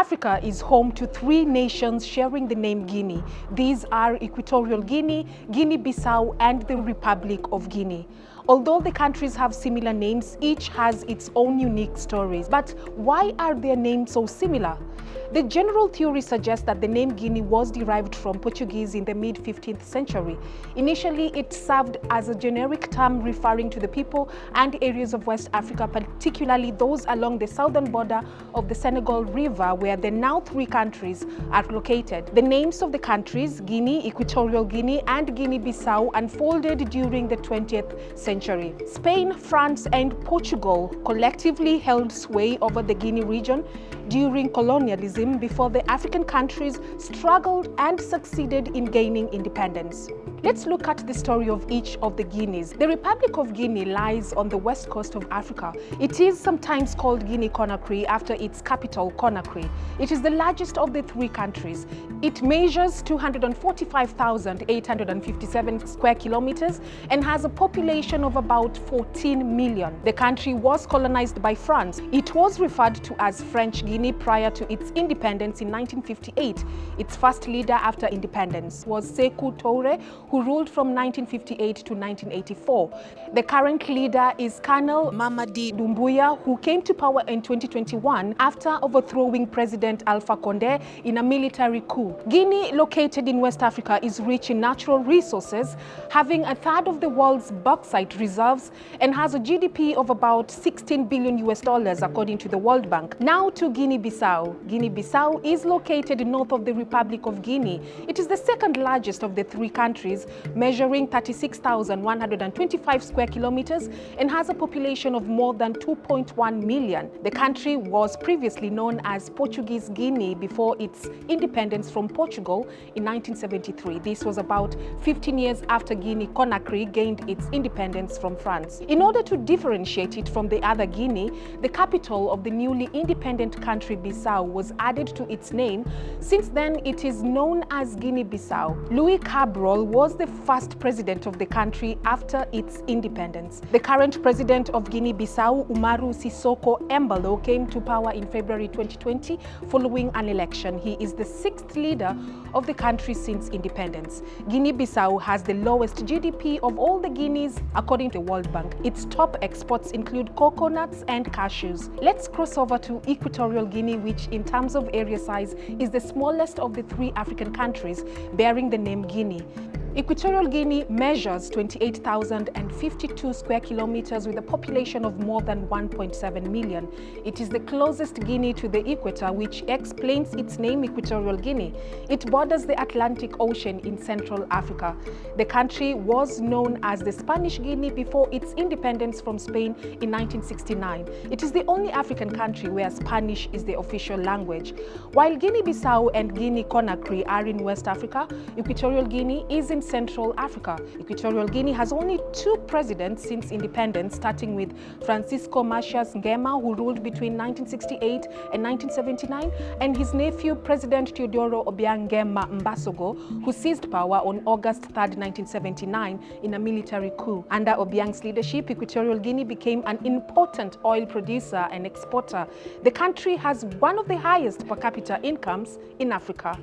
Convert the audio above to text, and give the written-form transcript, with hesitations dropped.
Africa is home to three nations sharing the name Guinea. These are Equatorial Guinea, Guinea-Bissau, and the Republic of Guinea. Although the countries have similar names, each has its own unique stories. But why are their names so similar? The general theory suggests that the name Guinea was derived from Portuguese in the mid-15th century. Initially, it served as a generic term referring to the people and areas of West Africa, particularly those along the southern border of the Senegal River, where the now three countries are located. The names of the countries, Guinea, Equatorial Guinea, and Guinea-Bissau, unfolded during the 20th century. Spain, France, and Portugal collectively held sway over the Guinea region during colonialism before the African countries struggled and succeeded in gaining independence. Let's look at the story of each of the Guineas. The Republic of Guinea lies on the west coast of Africa. It is sometimes called Guinea-Conakry after its capital, Conakry. It is the largest of the three countries. It measures 245,857 square kilometers and has a population of about 14 million. The country was colonized by France. It was referred to as French Guinea prior to its independence in 1958. Its first leader after independence was Sékou Touré, who ruled from 1958 to 1984. The current leader is Colonel Mamadi Doumbouya, who came to power in 2021 after overthrowing President Alpha Condé in a military coup. Guinea, located in West Africa, is rich in natural resources, having a third of the world's bauxite reserves and has a GDP of about $16 billion according to the World Bank. Now to Guinea-Bissau. Guinea-Bissau is located north of the Republic of Guinea. It is the second largest of the three countries, measuring 36,125 square kilometers and has a population of more than 2.1 million. The country was previously known as Portuguese Guinea before its independence from Portugal in 1973. This was about 15 years after Guinea-Conakry gained its independence from France. In order to differentiate it from the other Guinea, the capital of the newly independent country Bissau was added to its name. Since then, it is known as Guinea-Bissau. Louis Cabral was the first president of the country after its independence. The current president of Guinea-Bissau, Umaru Sissoco Embalo, came to power in February 2020 following an election. He is the sixth leader of the country since independence. Guinea-Bissau has the lowest GDP of all the Guineas according to the World Bank. Its top exports include coconuts and cashews. Let's cross over to Equatorial Guinea, which in terms of area size is the smallest of the three African countries bearing the name Guinea. Equatorial Guinea measures 28,052 square kilometers with a population of more than 1.7 million. It is the closest Guinea to the equator, which explains its name Equatorial Guinea. It borders the Atlantic Ocean in Central Africa. The country was known as the Spanish Guinea before its independence from Spain in 1969. It is the only African country where Spanish is the official language. While Guinea-Bissau and Guinea-Conakry are in West Africa, Equatorial Guinea is in Central Africa. Equatorial Guinea has only two presidents since independence, starting with Francisco Macias Nguema, who ruled between 1968 and 1979, and his nephew, President Teodoro Obiang Nguema Mbasogo, who seized power on August 3, 1979 in a military coup. Under Obiang's leadership, Equatorial Guinea became an important oil producer and exporter. The country has one of the highest per capita incomes in Africa.